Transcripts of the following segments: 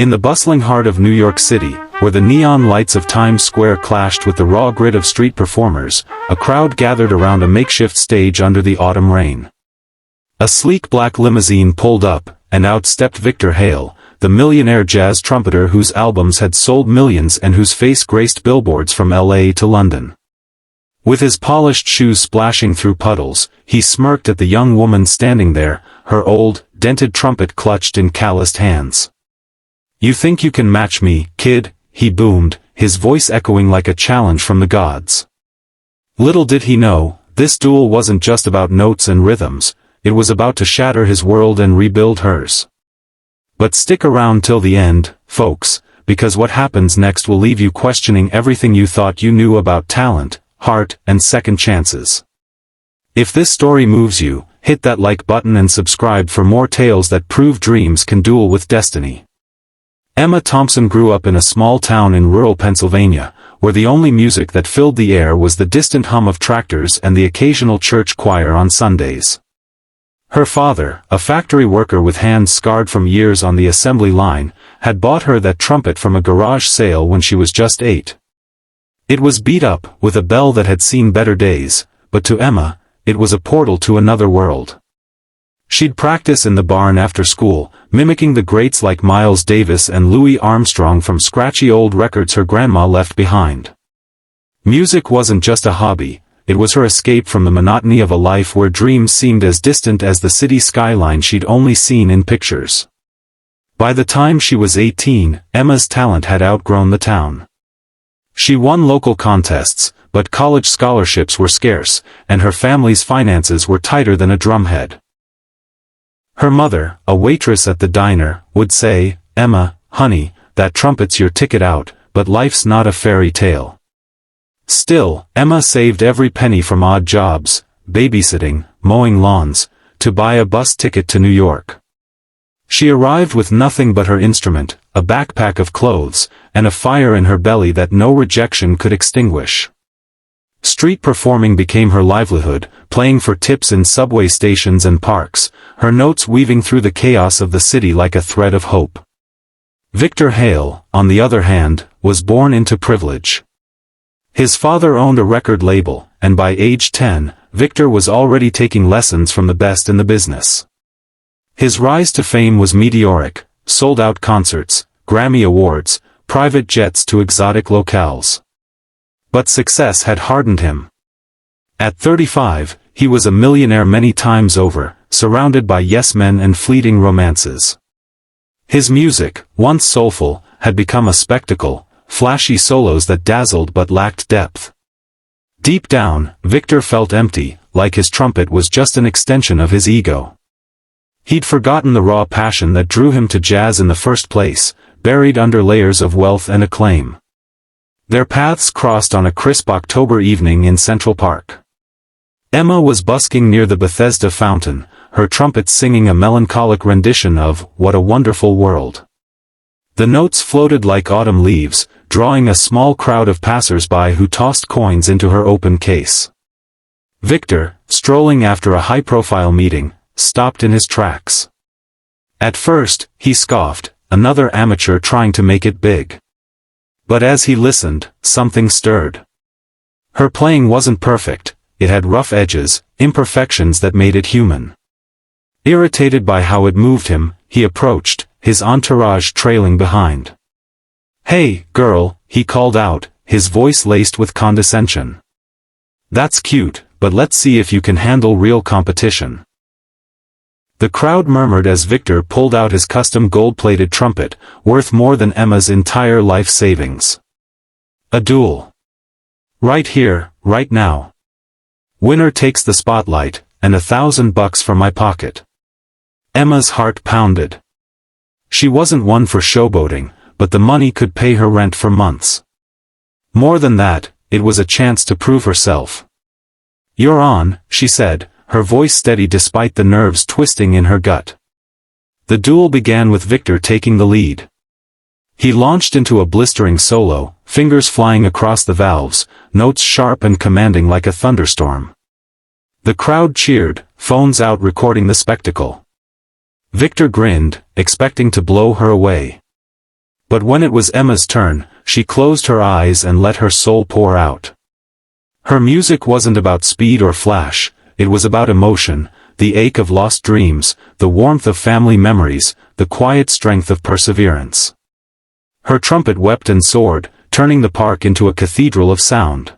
In the bustling heart of New York City, where the neon lights of Times Square clashed with the raw grit of street performers, a crowd gathered around a makeshift stage under the autumn rain. A sleek black limousine pulled up, and out stepped Victor Hale, the millionaire jazz trumpeter whose albums had sold millions and whose face graced billboards from LA to London. With his polished shoes splashing through puddles, he smirked at the young woman standing there, her old, dented trumpet clutched in calloused hands. "You think you can match me, kid?" he boomed, his voice echoing like a challenge from the gods. Little did he know, this duel wasn't just about notes and rhythms, it was about to shatter his world and rebuild hers. But stick around till the end, folks, because what happens next will leave you questioning everything you thought you knew about talent, heart, and second chances. If this story moves you, hit that like button and subscribe for more tales that prove dreams can duel with destiny. Emma Thompson grew up in a small town in rural Pennsylvania, where the only music that filled the air was the distant hum of tractors and the occasional church choir on Sundays. Her father, a factory worker with hands scarred from years on the assembly line, had bought her that trumpet from a garage sale when she was just 8. It was beat up, with a bell that had seen better days, but to Emma, it was a portal to another world. She'd practice in the barn after school, mimicking the greats like Miles Davis and Louis Armstrong from scratchy old records her grandma left behind. Music wasn't just a hobby, it was her escape from the monotony of a life where dreams seemed as distant as the city skyline she'd only seen in pictures. By the time she was 18, Emma's talent had outgrown the town. She won local contests, but college scholarships were scarce, and her family's finances were tighter than a drumhead. Her mother, a waitress at the diner, would say, "Emma, honey, that trumpet's your ticket out, but life's not a fairy tale." Still, Emma saved every penny from odd jobs, babysitting, mowing lawns, to buy a bus ticket to New York. She arrived with nothing but her instrument, a backpack of clothes, and a fire in her belly that no rejection could extinguish. Street performing became her livelihood, playing for tips in subway stations and parks, her notes weaving through the chaos of the city like a thread of hope. Victor Hale, on the other hand, was born into privilege. His father owned a record label, and by age 10, Victor was already taking lessons from the best in the business. His rise to fame was meteoric, sold-out concerts, Grammy Awards, private jets to exotic locales. But success had hardened him. At 35, he was a millionaire many times over, surrounded by yes-men and fleeting romances. His music, once soulful, had become a spectacle, flashy solos that dazzled but lacked depth. Deep down, Victor felt empty, like his trumpet was just an extension of his ego. He'd forgotten the raw passion that drew him to jazz in the first place, buried under layers of wealth and acclaim. Their paths crossed on a crisp October evening in Central Park. Emma was busking near the Bethesda fountain, her trumpet singing a melancholic rendition of "What a Wonderful World." The notes floated like autumn leaves, drawing a small crowd of passers-by who tossed coins into her open case. Victor, strolling after a high-profile meeting, stopped in his tracks. At first, he scoffed, another amateur trying to make it big. But as he listened, something stirred. Her playing wasn't perfect, it had rough edges, imperfections that made it human. Irritated by how it moved him, he approached, his entourage trailing behind. "Hey, girl," he called out, his voice laced with condescension. "That's cute, but let's see if you can handle real competition." The crowd murmured as Victor pulled out his custom gold-plated trumpet, worth more than Emma's entire life savings. "A duel. Right here, right now. Winner takes the spotlight, and $1,000 from my pocket." Emma's heart pounded. She wasn't one for showboating, but the money could pay her rent for months. More than that, it was a chance to prove herself. "You're on," she said, her voice steady despite the nerves twisting in her gut. The duel began with Victor taking the lead. He launched into a blistering solo, fingers flying across the valves, notes sharp and commanding like a thunderstorm. The crowd cheered, phones out recording the spectacle. Victor grinned, expecting to blow her away. But when it was Emma's turn, she closed her eyes and let her soul pour out. Her music wasn't about speed or flash, it was about emotion, the ache of lost dreams, the warmth of family memories, the quiet strength of perseverance. Her trumpet wept and soared, turning the park into a cathedral of sound.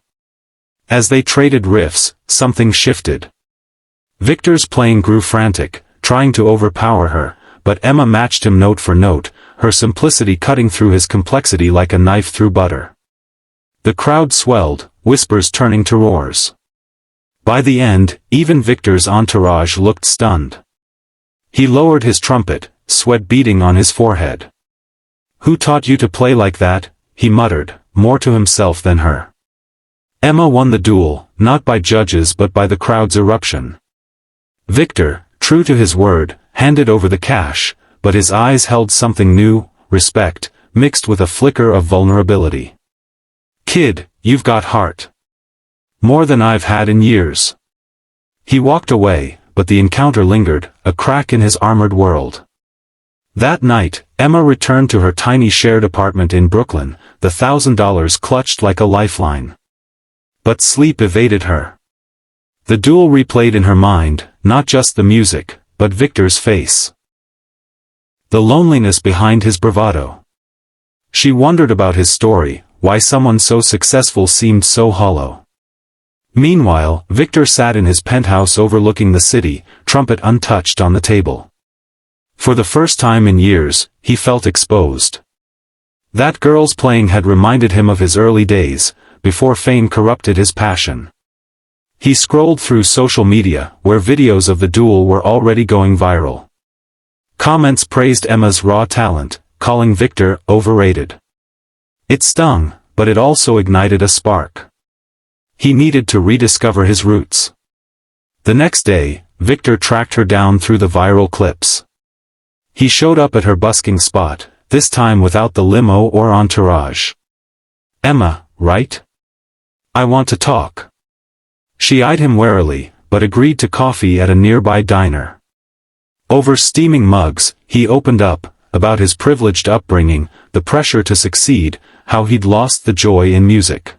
As they traded riffs, something shifted. Victor's playing grew frantic, trying to overpower her, but Emma matched him note for note, her simplicity cutting through his complexity like a knife through butter. The crowd swelled, whispers turning to roars. By the end, even Victor's entourage looked stunned. He lowered his trumpet, sweat beading on his forehead. "Who taught you to play like that?" he muttered, more to himself than her. Emma won the duel, not by judges but by the crowd's eruption. Victor, true to his word, handed over the cash, but his eyes held something new, respect, mixed with a flicker of vulnerability. "Kid, you've got heart. More than I've had in years." He walked away, but the encounter lingered, a crack in his armored world. That night, Emma returned to her tiny shared apartment in Brooklyn, the $1,000 clutched like a lifeline. But sleep evaded her. The duel replayed in her mind, not just the music, but Victor's face. The loneliness behind his bravado. She wondered about his story, why someone so successful seemed so hollow. Meanwhile, Victor sat in his penthouse overlooking the city, trumpet untouched on the table. For the first time in years, he felt exposed. That girl's playing had reminded him of his early days, before fame corrupted his passion. He scrolled through social media, where videos of the duel were already going viral. Comments praised Emma's raw talent, calling Victor overrated. It stung, but it also ignited a spark. He needed to rediscover his roots. The next day, Victor tracked her down through the viral clips. He showed up at her busking spot, this time without the limo or entourage. "Emma, right? I want to talk." She eyed him warily, but agreed to coffee at a nearby diner. Over steaming mugs, he opened up, about his privileged upbringing, the pressure to succeed, how he'd lost the joy in music.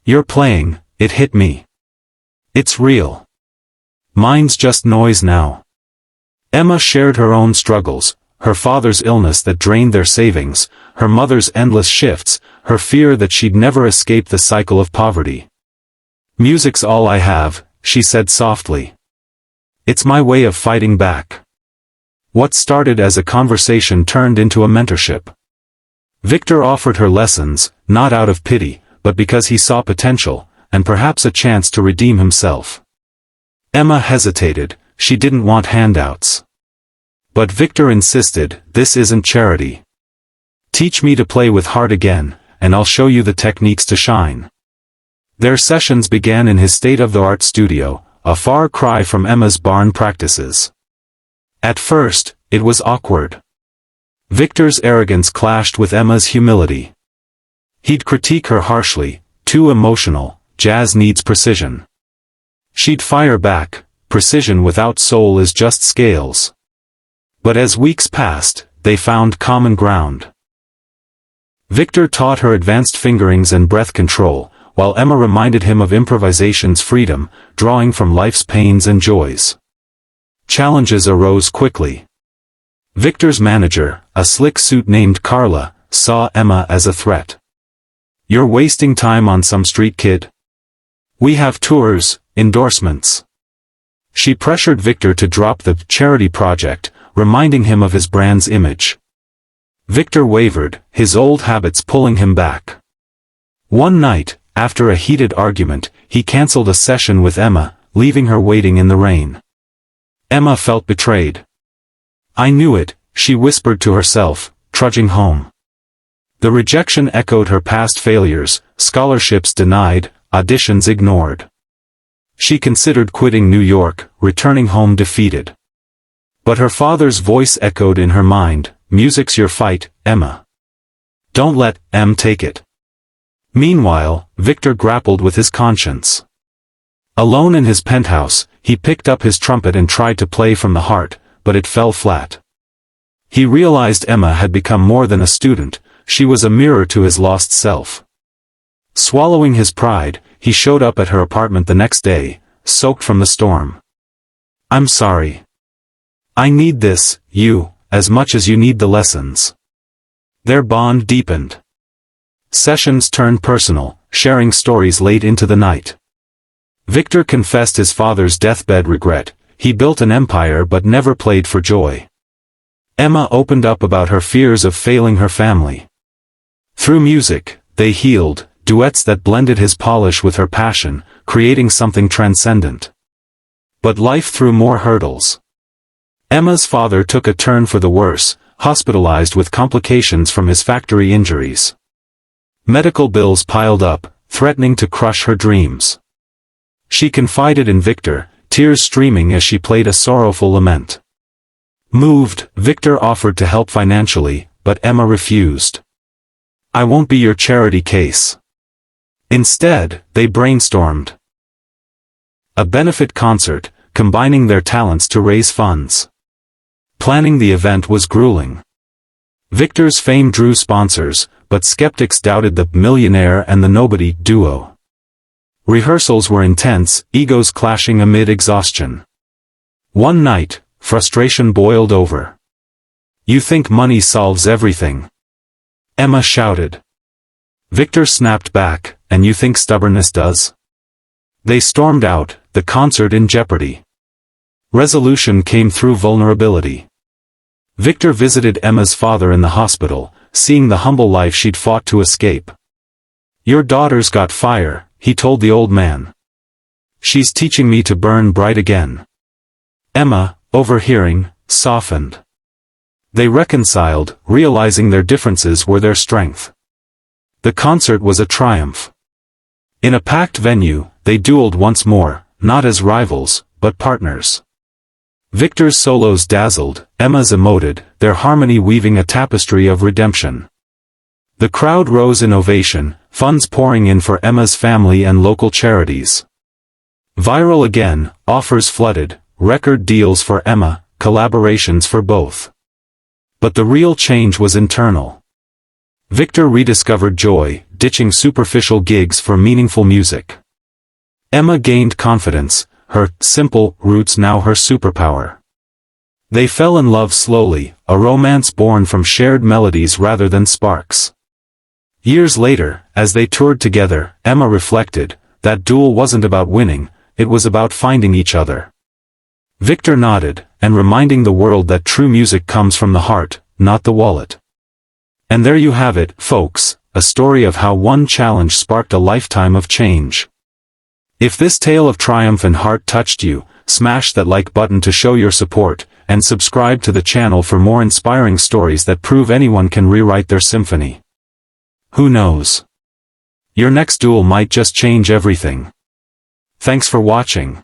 "You're playing, it hit me. It's real. Mine's just noise now." Emma shared her own struggles, her father's illness that drained their savings, her mother's endless shifts, her fear that she'd never escape the cycle of poverty. "Music's all I have," she said softly. "It's my way of fighting back." What started as a conversation turned into a mentorship. Victor offered her lessons, not out of pity, but because he saw potential, and perhaps a chance to redeem himself. Emma hesitated, she didn't want handouts. But Victor insisted, "This isn't charity. Teach me to play with heart again, and I'll show you the techniques to shine." Their sessions began in his state-of-the-art studio, a far cry from Emma's barn practices. At first, it was awkward. Victor's arrogance clashed with Emma's humility. He'd critique her harshly, "Too emotional, jazz needs precision." She'd fire back, "Precision without soul is just scales." But as weeks passed, they found common ground. Victor taught her advanced fingerings and breath control, while Emma reminded him of improvisation's freedom, drawing from life's pains and joys. Challenges arose quickly. Victor's manager, a slick suit named Carla, saw Emma as a threat. "You're wasting time on some street kid. We have tours, endorsements." She pressured Victor to drop the charity project, reminding him of his brand's image. Victor wavered, his old habits pulling him back. One night, after a heated argument, he canceled a session with Emma, leaving her waiting in the rain. Emma felt betrayed. "I knew it," she whispered to herself, trudging home. The rejection echoed her past failures, scholarships denied, auditions ignored. She considered quitting New York, returning home defeated. But her father's voice echoed in her mind, "Music's your fight, Emma. Don't let M take it." Meanwhile, Victor grappled with his conscience. Alone in his penthouse, he picked up his trumpet and tried to play from the heart, but it fell flat. He realized Emma had become more than a student, she was a mirror to his lost self. Swallowing his pride, he showed up at her apartment the next day, soaked from the storm. "I'm sorry. I need this, as much as you need the lessons." Their bond deepened. Sessions turned personal, sharing stories late into the night. Victor confessed his father's deathbed regret. He built an empire but never played for joy. Emma opened up about her fears of failing her family. Through music, they healed, duets that blended his polish with her passion, creating something transcendent. But life threw more hurdles. Emma's father took a turn for the worse, hospitalized with complications from his factory injuries. Medical bills piled up, threatening to crush her dreams. She confided in Victor, tears streaming as she played a sorrowful lament. Moved, Victor offered to help financially, but Emma refused. "I won't be your charity case." Instead, they brainstormed a benefit concert, combining their talents to raise funds. Planning the event was grueling. Victor's fame drew sponsors, but skeptics doubted the Millionaire and the Nobody duo. Rehearsals were intense, egos clashing amid exhaustion. One night, frustration boiled over. "You think money solves everything?" Emma shouted. Victor snapped back, "And you think stubbornness does?" They stormed out, the concert in jeopardy. Resolution came through vulnerability. Victor visited Emma's father in the hospital, seeing the humble life she'd fought to escape. "Your daughter's got fire," he told the old man. "She's teaching me to burn bright again." Emma, overhearing, softened. They reconciled, realizing their differences were their strength. The concert was a triumph. In a packed venue, they dueled once more, not as rivals, but partners. Victor's solos dazzled, Emma's emoted, their harmony weaving a tapestry of redemption. The crowd rose in ovation, funds pouring in for Emma's family and local charities. Viral again, offers flooded, record deals for Emma, collaborations for both. But the real change was internal. Victor rediscovered joy, ditching superficial gigs for meaningful music. Emma gained confidence, her simple roots now her superpower. They fell in love slowly, a romance born from shared melodies rather than sparks. Years later, as they toured together, Emma reflected, that duel wasn't about winning, it was about finding each other. Victor nodded, and reminding the world that true music comes from the heart, not the wallet. And there you have it, folks, a story of how one challenge sparked a lifetime of change. If this tale of triumph and heart touched you, smash that like button to show your support, and subscribe to the channel for more inspiring stories that prove anyone can rewrite their symphony. Who knows? Your next duel might just change everything. Thanks for watching.